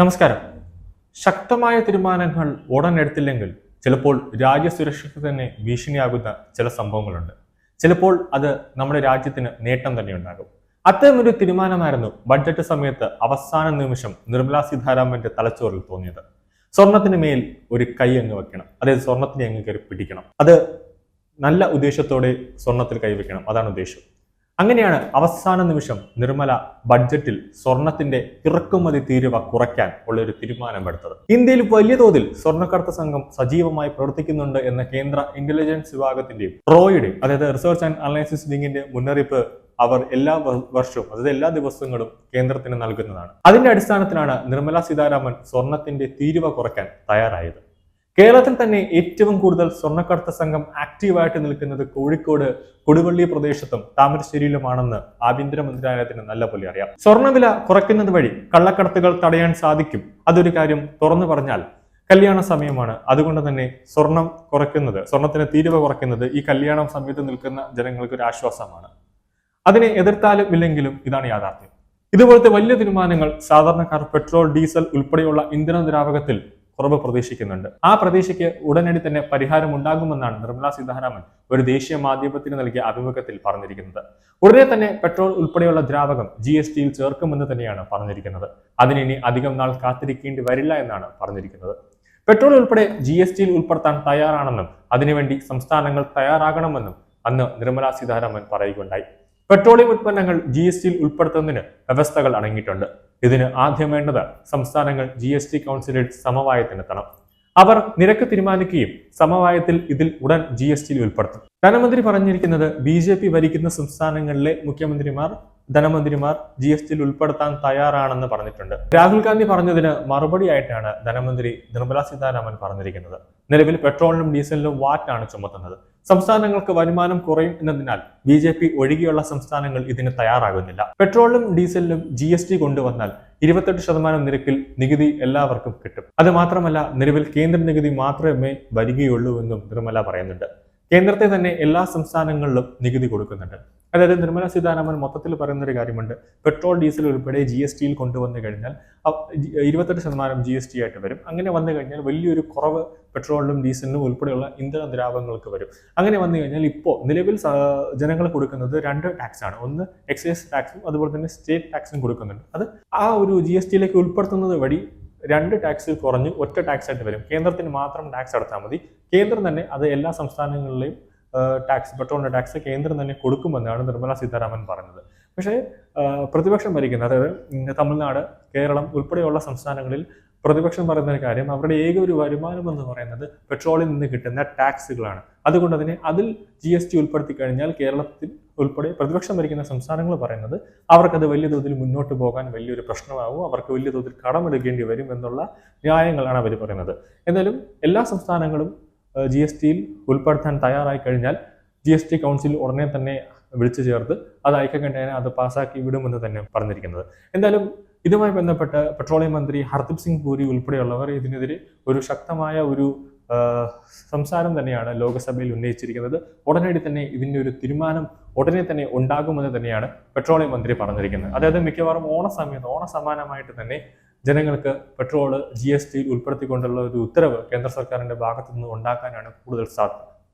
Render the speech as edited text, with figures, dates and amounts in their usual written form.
നമസ്കാരം. ശക്തമായ തീരുമാനങ്ങൾ ഉടൻ എടുത്തില്ലെങ്കിൽ ചിലപ്പോൾ രാജ്യസുരക്ഷയ്ക്ക് തന്നെ ഭീഷണിയാകുന്ന ചില സംഭവങ്ങളുണ്ട്. ചിലപ്പോൾ അത് നമ്മുടെ രാജ്യത്തിന് നേട്ടം തന്നെ ഉണ്ടാകും. അത്തരമൊരു തീരുമാനമായിരുന്നു ബഡ്ജറ്റ് സമയത്ത് അവസാന നിമിഷം നിർമ്മലാ സീതാരാമന്റെ തലച്ചോറിൽ തോന്നിയത്. സ്വർണത്തിന് മേൽ ഒരു കൈ അങ്ങ് വെക്കണം, അതായത് സ്വർണത്തിനെ അങ്ങ് കയറി പിടിക്കണം. അത് നല്ല ഉദ്ദേശത്തോടെ സ്വർണത്തിൽ കൈവയ്ക്കണം, അതാണ് ഉദ്ദേശം. അങ്ങനെയാണ് അവസാന നിമിഷം നിർമ്മല ബഡ്ജറ്റിൽ സ്വർണത്തിന്റെ ഇറക്കുമതി തീരുവ കുറയ്ക്കാൻ ഉള്ള ഒരു തീരുമാനമെടുത്തത്. ഇന്ത്യയിൽ വലിയ തോതിൽ സ്വർണ്ണക്കടത്ത് സംഘം സജീവമായി പ്രവർത്തിക്കുന്നുണ്ട് എന്ന കേന്ദ്ര ഇന്റലിജൻസ് വിഭാഗത്തിന്റെയും റോയുടെയും, അതായത് റിസർച്ച് ആൻഡ് അനലൈസിസ് വിങ്ങിന്റെ മുന്നറിയിപ്പ് അവർ എല്ലാ വർഷവും, അതായത് എല്ലാ ദിവസങ്ങളും കേന്ദ്രത്തിന് നൽകുന്നതാണ്. അതിന്റെ അടിസ്ഥാനത്തിലാണ് നിർമ്മലാ സീതാരാമൻ സ്വർണത്തിന്റെ തീരുവ കുറയ്ക്കാൻ തയ്യാറായത്. കേരളത്തിൽ തന്നെ ഏറ്റവും കൂടുതൽ സ്വർണ്ണക്കടത്ത് സംഘം ആക്റ്റീവായിട്ട് നിൽക്കുന്നത് കോഴിക്കോട് കൊടുവള്ളി പ്രദേശത്തും താമരശ്ശേരിയിലുമാണെന്ന് ആഭ്യന്തര മന്ത്രാലയത്തിന് നല്ല പോലെ അറിയാം. സ്വർണ്ണവില കുറയ്ക്കുന്നത് വഴി കള്ളക്കടത്തുകൾ തടയാൻ സാധിക്കും. അതൊരു കാര്യം തുറന്നു പറഞ്ഞാൽ കല്യാണ സമയമാണ്. അതുകൊണ്ട് തന്നെ സ്വർണത്തിന് തീരുവ കുറയ്ക്കുന്നത് ഈ കല്യാണ സമയത്ത് നിൽക്കുന്ന ജനങ്ങൾക്ക് ഒരു ആശ്വാസമാണ്. അതിനെ എതിർത്താലും ഇല്ലെങ്കിലും ഇതാണ് യാഥാർത്ഥ്യം. ഇതുപോലത്തെ വലിയ തീരുമാനങ്ങൾ സാധാരണക്കാർ പെട്രോൾ, ഡീസൽ ഉൾപ്പെടെയുള്ള ഇന്ധന ദ്രാവകത്തിൽ കുറവ് പ്രതീക്ഷിക്കുന്നുണ്ട്. ആ പ്രതീക്ഷയ്ക്ക് ഉടനടി തന്നെ പരിഹാരം ഉണ്ടാകുമെന്നാണ് നിർമ്മലാ സീതാരാമൻ ഒരു ദേശീയ മാധ്യമത്തിന് നൽകിയ അഭിമുഖത്തിൽ പറഞ്ഞിരിക്കുന്നത്. ഉടനെ തന്നെ പെട്രോൾ ഉൾപ്പെടെയുള്ള ദ്രാവകം GSTയിൽ ചേർക്കുമെന്ന് തന്നെയാണ് പറഞ്ഞിരിക്കുന്നത്. അതിനി അധികം നാൾ കാത്തിരിക്കേണ്ടി വരില്ല എന്നാണ് പറഞ്ഞിരിക്കുന്നത്. പെട്രോൾ ഉൾപ്പെടെ GSTയിൽ ഉൾപ്പെടുത്താൻ തയ്യാറാണെന്നും അതിനുവേണ്ടി സംസ്ഥാനങ്ങൾ തയ്യാറാകണമെന്നും അന്ന് നിർമ്മലാ സീതാരാമൻ പറയുകയുണ്ടായി. പെട്രോളിയം ഉൽപ്പന്നങ്ങൾ GSTയിൽ ഉൾപ്പെടുത്തുന്നതിന് വ്യവസ്ഥകൾ അടങ്ങിയിട്ടുണ്ട്. ഇതിന് ആദ്യം വേണ്ടത് സംസ്ഥാനങ്ങൾ GST കൗൺസിലിൽ സമവായത്തിനെത്തണം. അവർ നിരക്ക് തീരുമാനിക്കുകയും സമവായത്തിൽ ഇതിൽ ഉടൻ GSTയിൽ ഉൾപ്പെടുത്തും. ധനമന്ത്രി പറഞ്ഞിരിക്കുന്നത് BJP ഭരിക്കുന്ന സംസ്ഥാനങ്ങളിലെ ധനമന്ത്രിമാർ GSTയിൽ ഉൾപ്പെടുത്താൻ തയ്യാറാണെന്ന് പറഞ്ഞിട്ടുണ്ട്. രാഹുൽ ഗാന്ധി പറഞ്ഞതിന് മറുപടിയായിട്ടാണ് ധനമന്ത്രി നിർമ്മലാ സീതാരാമൻ പറഞ്ഞിരിക്കുന്നത്. നിലവിൽ പെട്രോളിനും ഡീസലിനും വാറ്റാണ് ചുമത്തുന്നത്. സംസ്ഥാനങ്ങൾക്ക് വരുമാനം കുറയും എന്നതിനാൽ BJP ഒഴികെയുള്ള സംസ്ഥാനങ്ങൾ ഇതിന് തയ്യാറാകുന്നില്ല. പെട്രോളിനും ഡീസലിനും GST കൊണ്ടുവന്നാൽ 28% നിരക്കിൽ നികുതി എല്ലാവർക്കും കിട്ടും. അത് മാത്രമല്ല, നിലവിൽ കേന്ദ്ര നികുതി മാത്രമേ വരികയുള്ളൂ എന്നും നിർമ്മല പറയുന്നുണ്ട്. കേന്ദ്രത്തെ തന്നെ എല്ലാ സംസ്ഥാനങ്ങളിലും നികുതി കൊടുക്കുന്നുണ്ട്. അതായത് നിർമ്മലാ സീതാരാമൻ മൊത്തത്തിൽ പറയുന്ന ഒരു കാര്യമുണ്ട്. പെട്രോൾ, ഡീസൽ ഉൾപ്പെടെ GSTയിൽ കൊണ്ടുവന്നു കഴിഞ്ഞാൽ 28% GST ആയിട്ട് വരും. അങ്ങനെ വന്നു കഴിഞ്ഞാൽ വലിയൊരു കുറവ് പെട്രോളിനും ഡീസലിനും ഉൾപ്പെടെയുള്ള ഇന്ധന ദ്രാവകങ്ങൾക്ക് വരും. അങ്ങനെ വന്നു കഴിഞ്ഞാൽ ഇപ്പോൾ നിലവിൽ ജനങ്ങൾ കൊടുക്കുന്നത് 2 ടാക്സാണ്. ഒന്ന് എക്സൈസ് ടാക്സും അതുപോലെ തന്നെ സ്റ്റേറ്റ് ടാക്സും കൊടുക്കുന്നുണ്ട്. അത് ആ ഒരു GSTയിലേക്ക് ഉൾപ്പെടുത്തുന്നത് വഴി 2 ടാക്സ് കുറഞ്ഞ് ഒറ്റ ടാക്സ് ആയിട്ട് വരും. കേന്ദ്രത്തിന് മാത്രം ടാക്സ് അടച്ചാൽ മതി. കേന്ദ്രം തന്നെ അത് എല്ലാ സംസ്ഥാനങ്ങളിലെയും പെട്രോളിന്റെ ടാക്സ് കേന്ദ്രം തന്നെ കൊടുക്കുമെന്നാണ് നിർമ്മലാ സീതാരാമൻ പറഞ്ഞത്. പക്ഷേ പ്രതിപക്ഷം ഭരിക്കുന്ന, അതായത് തമിഴ്നാട്, കേരളം ഉൾപ്പെടെയുള്ള സംസ്ഥാനങ്ങളിൽ പ്രതിപക്ഷം പറയുന്ന ഒരു കാര്യം, അവരുടെ ഏക ഒരു വരുമാനം എന്ന് പറയുന്നത് പെട്രോളിൽ നിന്ന് കിട്ടുന്ന ടാക്സുകളാണ്. അതുകൊണ്ട് തന്നെ അതിൽ GST ഉൾപ്പെടുത്തി കഴിഞ്ഞാൽ കേരളത്തിൽ ഉൾപ്പെടെ പ്രതിപക്ഷം ഭരിക്കുന്ന സംസ്ഥാനങ്ങൾ പറയുന്നത് അവർക്കത് വലിയ തോതിൽ മുന്നോട്ട് പോകാൻ വലിയൊരു പ്രശ്നമാകും, അവർക്ക് വലിയ തോതിൽ കടമെടുക്കേണ്ടി വരും എന്നുള്ള ന്യായങ്ങളാണ് അവർ പറയുന്നത്. എന്നാലും എല്ലാ സംസ്ഥാനങ്ങളും GSTയിൽ ഉൾപ്പെടുത്താൻ തയ്യാറായി കഴിഞ്ഞാൽ GST കൗൺസിൽ ഉടനെ തന്നെ വിളിച്ചു ചേർത്ത് അത് ഐക്യകണ്ഠേന അത് പാസ്സാക്കി വിടുമെന്ന് തന്നെ പറഞ്ഞിരിക്കുന്നത്. എന്തായാലും ഇതുമായി ബന്ധപ്പെട്ട് പെട്രോളിയം മന്ത്രി ഹർദീപ് സിംഗ് പുരി ഉൾപ്പെടെയുള്ളവർ ഇതിനെതിരെ ഒരു ശക്തമായ ഒരു സംസാരം തന്നെയാണ് ലോക്സഭയിൽ ഉന്നയിച്ചിരിക്കുന്നത്. ഉടനടി തന്നെ ഇതിന്റെ ഒരു തീരുമാനം ഉടനെ തന്നെ ഉണ്ടാകുമെന്ന് തന്നെയാണ് പെട്രോളിയം മന്ത്രി പറഞ്ഞിരിക്കുന്നത്. അതായത് മിക്കവാറും ഓണസമാനമായിട്ട് തന്നെ ജനങ്ങൾക്ക് പെട്രോള് GSTയിൽ ഉൾപ്പെടുത്തിക്കൊണ്ടുള്ള ഒരു ഉത്തരവ് കേന്ദ്ര സർക്കാരിന്റെ ഭാഗത്തു നിന്ന് ഉണ്ടാക്കാനാണ് കൂടുതൽ സാധ്യത.